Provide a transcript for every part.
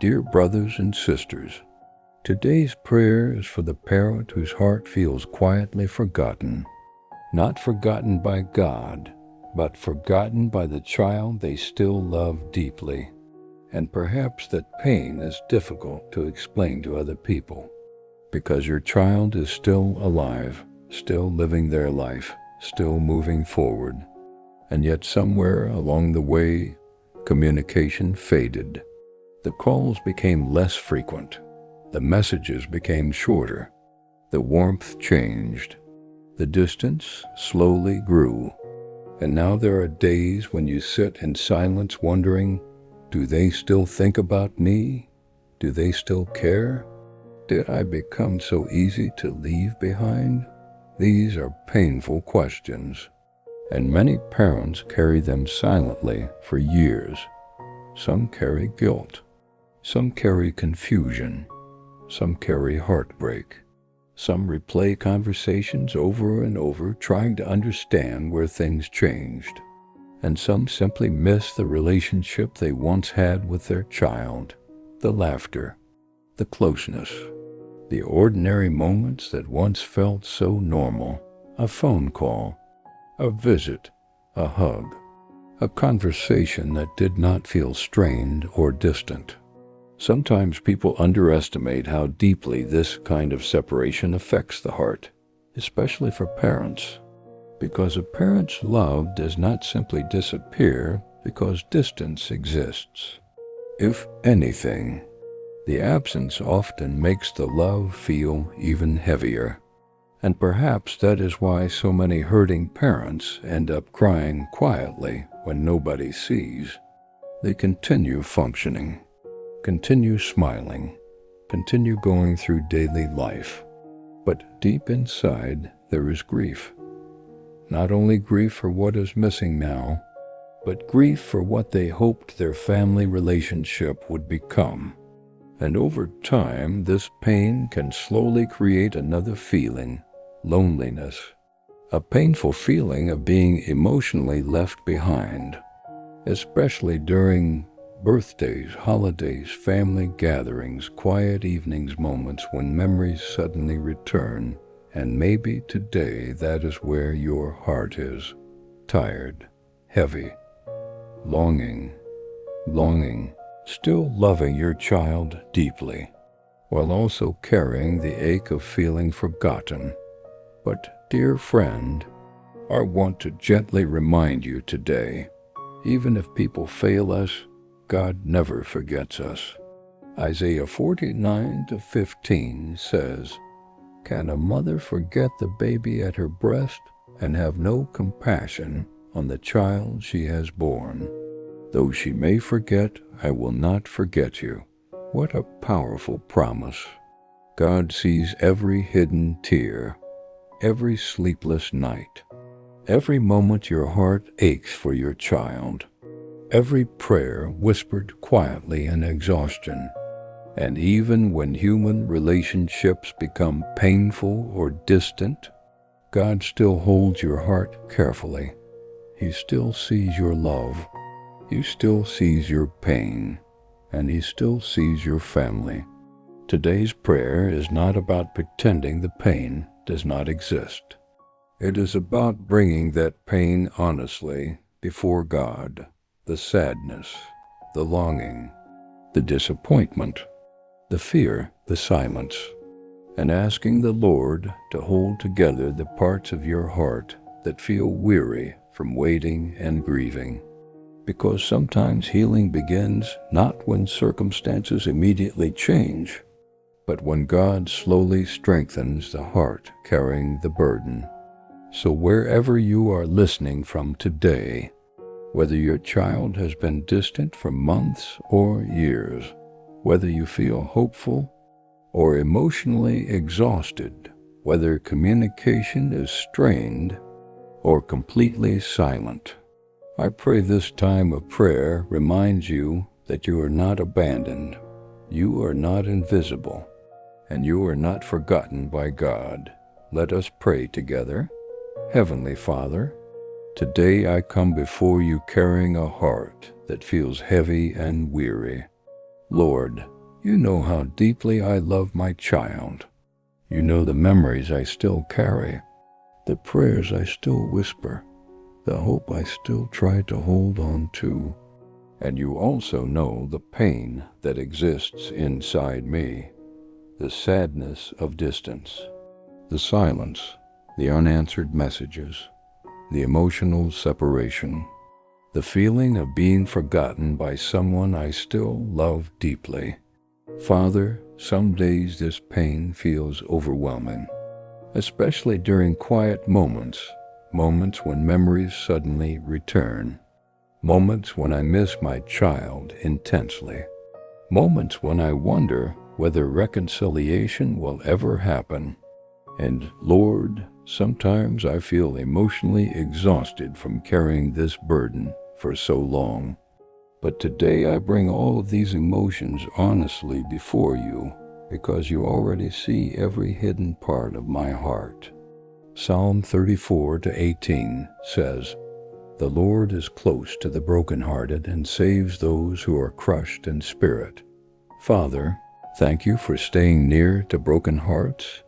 Dear brothers and sisters, today's prayer is for the parent whose heart feels quietly forgotten. Not forgotten by God, but forgotten by the child they still love deeply. And perhaps that pain is difficult to explain to other people, because your child is still alive, still living their life, still moving forward. And yet somewhere along the way, communication faded. The calls became less frequent. The messages became shorter. The warmth changed. The distance slowly grew. And now there are days when you sit in silence wondering, do they still think about me? Do they still care? Did I become so easy to leave behind? These are painful questions, and many parents carry them silently for years. Some carry guilt. Some carry confusion. Some carry heartbreak. Some replay conversations over and over, trying to understand where things changed. And some simply miss the relationship they once had with their child, the laughter, the closeness, the ordinary moments that once felt so normal, a phone call, a visit, a hug, a conversation that did not feel strained or distant. Sometimes people underestimate how deeply this kind of separation affects the heart, especially for parents, because a parent's love does not simply disappear because distance exists. If anything, the absence often makes the love feel even heavier. And perhaps that is why so many hurting parents end up crying quietly when nobody sees. They continue functioning, continue smiling, continue going through daily life. But deep inside, there is grief. Not only grief for what is missing now, but grief for what they hoped their family relationship would become. And over time, this pain can slowly create another feeling, loneliness, a painful feeling of being emotionally left behind, especially during birthdays, holidays, family gatherings, quiet evenings, moments when memories suddenly return. And maybe today that is where your heart is, tired, heavy, longing, still loving your child deeply, while also carrying the ache of feeling forgotten. But, dear friend, I want to gently remind you today, even if people fail us, God never forgets us. Isaiah 49:15 says, "Can a mother forget the baby at her breast and have no compassion on the child she has borne? Though she may forget, I will not forget you." What a powerful promise. God sees every hidden tear, every sleepless night, every moment your heart aches for your child, every prayer whispered quietly in exhaustion. And even when human relationships become painful or distant, God still holds your heart carefully. He still sees your love. He still sees your pain. And He still sees your family. Today's prayer is not about pretending the pain does not exist. It is about bringing that pain honestly before God, the sadness, the longing, the disappointment, the fear, the silence, and asking the Lord to hold together the parts of your heart that feel weary from waiting and grieving. Because sometimes healing begins not when circumstances immediately change, but when God slowly strengthens the heart carrying the burden. So wherever you are listening from today, whether your child has been distant for months or years, whether you feel hopeful or emotionally exhausted, whether communication is strained or completely silent, I pray this time of prayer reminds you that you are not abandoned, you are not invisible, and you are not forgotten by God. Let us pray together. Heavenly Father, today I come before you carrying a heart that feels heavy and weary. Lord, you know how deeply I love my child. You know the memories I still carry, the prayers I still whisper, the hope I still try to hold on to. And you also know the pain that exists inside me, the sadness of distance, the silence, the unanswered messages, the emotional separation, the feeling of being forgotten by someone I still love deeply. Father, some days this pain feels overwhelming, especially during quiet moments when memories suddenly return, moments when I miss my child intensely, moments when I wonder whether reconciliation will ever happen. And Lord, sometimes I feel emotionally exhausted from carrying this burden for so long. But today I bring all of these emotions honestly before you, because you already see every hidden part of my heart. Psalm 34:18 says, "The Lord is close to the brokenhearted and saves those who are crushed in spirit." Father, thank you for staying near to broken hearts,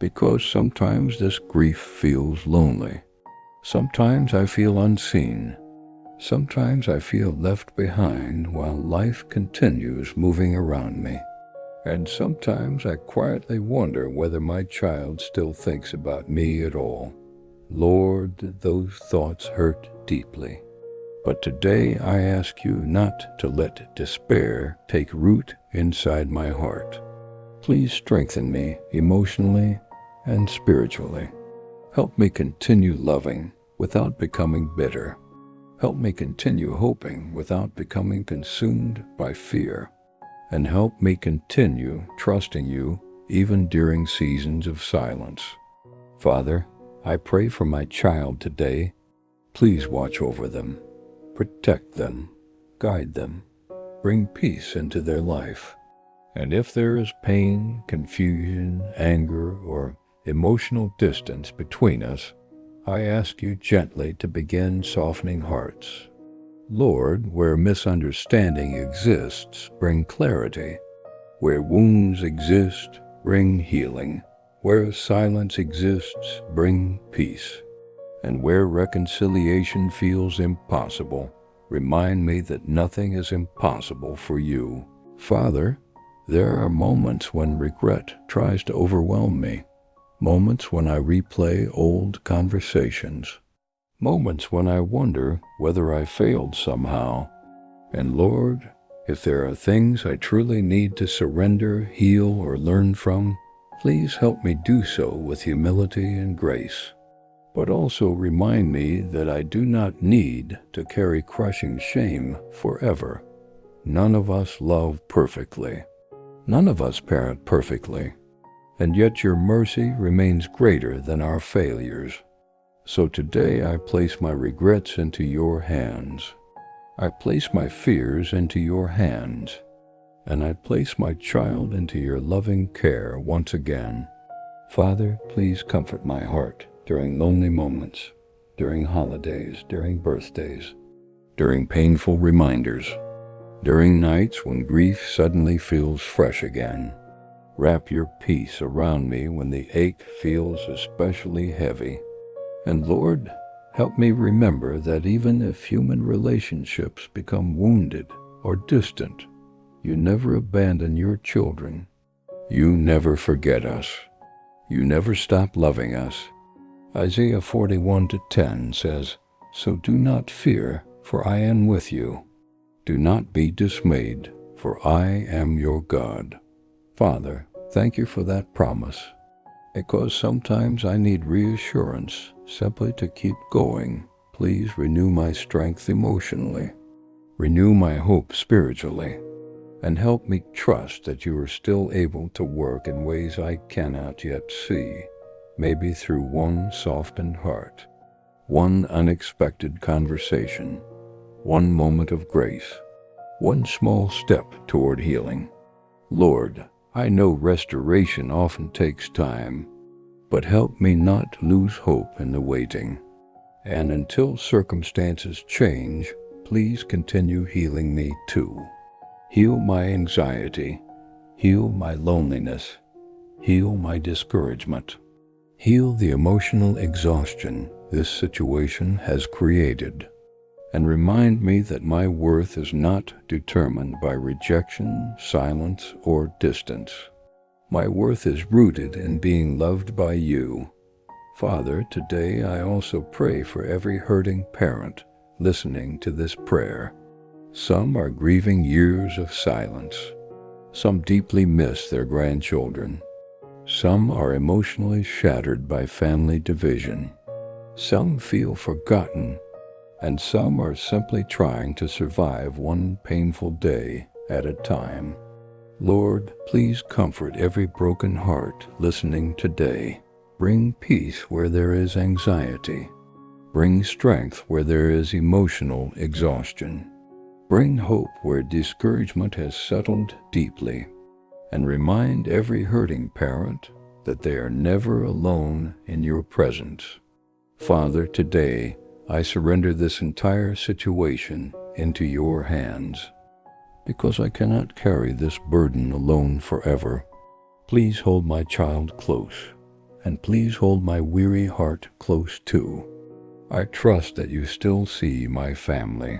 because sometimes this grief feels lonely. Sometimes I feel unseen. Sometimes I feel left behind while life continues moving around me. And sometimes I quietly wonder whether my child still thinks about me at all. Lord, those thoughts hurt deeply. But today I ask you not to let despair take root inside my heart. Please strengthen me emotionally and spiritually. Help me continue loving without becoming bitter. Help me continue hoping without becoming consumed by fear. And help me continue trusting you even during seasons of silence. Father, I pray for my child today. Please watch over them, protect them, guide them, bring peace into their life. And if there is pain, confusion, anger, or emotional distance between us, I ask you gently to begin softening hearts. Lord, where misunderstanding exists, bring clarity. Where wounds exist, bring healing. Where silence exists, bring peace. And where reconciliation feels impossible, remind me that nothing is impossible for you. Father, there are moments when regret tries to overwhelm me, moments when I replay old conversations, moments when I wonder whether I failed somehow. And Lord, if there are things I truly need to surrender, heal, or learn from, please help me do so with humility and grace. But also remind me that I do not need to carry crushing shame forever. None of us love perfectly. None of us parent perfectly, and yet your mercy remains greater than our failures. So today I place my regrets into your hands. I place my fears into your hands, and I place my child into your loving care once again. Father, please comfort my heart during lonely moments, during holidays, during birthdays, during painful reminders, during nights when grief suddenly feels fresh again. Wrap your peace around me when the ache feels especially heavy. And Lord, help me remember that even if human relationships become wounded or distant, you never abandon your children. You never forget us. You never stop loving us. Isaiah 41:10 says, "So do not fear, for I am with you. Do not be dismayed, for I am your God." Father, thank you for that promise, because sometimes I need reassurance simply to keep going. Please renew my strength emotionally, renew my hope spiritually, and help me trust that you are still able to work in ways I cannot yet see, maybe through one softened heart, one unexpected conversation, one moment of grace, one small step toward healing. Lord, I know restoration often takes time, but help me not lose hope in the waiting. And until circumstances change, please continue healing me too. Heal my anxiety. Heal my loneliness. Heal my discouragement. Heal the emotional exhaustion this situation has created. And remind me that my worth is not determined by rejection, silence, or distance. My worth is rooted in being loved by you. Father, today I also pray for every hurting parent listening to this prayer. Some are grieving years of silence. Some deeply miss their grandchildren. Some are emotionally shattered by family division. Some feel forgotten, and some are simply trying to survive one painful day at a time. Lord, please comfort every broken heart listening today. Bring peace where there is anxiety. Bring strength where there is emotional exhaustion. Bring hope where discouragement has settled deeply. And remind every hurting parent that they are never alone in your presence. Father, today I surrender this entire situation into your hands. Because I cannot carry this burden alone forever, please hold my child close, and please hold my weary heart close too. I trust that you still see my family.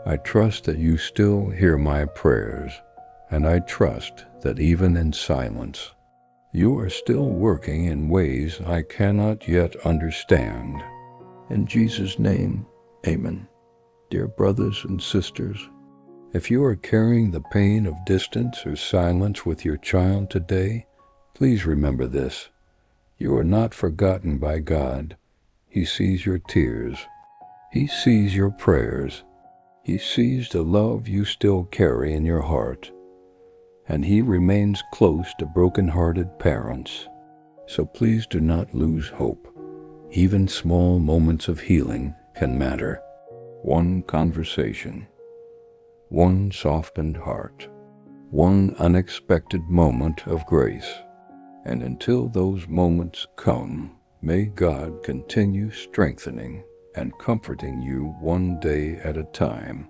I trust that you still hear my prayers, and I trust that even in silence, you are still working in ways I cannot yet understand. In Jesus' name, amen. Dear brothers and sisters, if you are carrying the pain of distance or silence with your child today, please remember this. You are not forgotten by God. He sees your tears. He sees your prayers. He sees the love you still carry in your heart. And He remains close to brokenhearted parents. So please do not lose hope. Even small moments of healing can matter. One conversation, one softened heart, one unexpected moment of grace. And until those moments come, may God continue strengthening and comforting you one day at a time.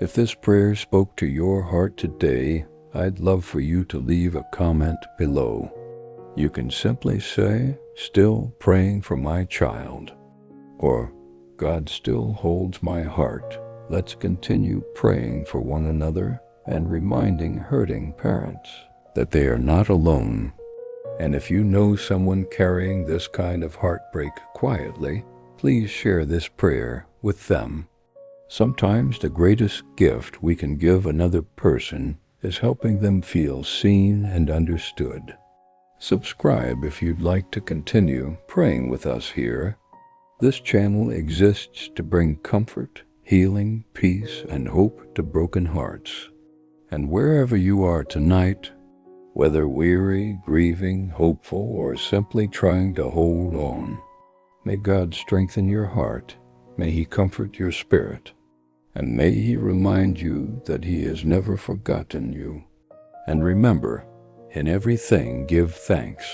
If this prayer spoke to your heart today, I'd love for you to leave a comment below. You can simply say, "Still praying for my child," or "God still holds my heart." Let's continue praying for one another and reminding hurting parents that they are not alone. And if you know someone carrying this kind of heartbreak quietly, please share this prayer with them. Sometimes the greatest gift we can give another person is helping them feel seen and understood. Subscribe if you'd like to continue praying with us here. This channel exists to bring comfort, healing, peace, and hope to broken hearts. And wherever you are tonight, whether weary, grieving, hopeful, or simply trying to hold on, may God strengthen your heart, may He comfort your spirit, and may He remind you that He has never forgotten you. And remember, in everything give thanks,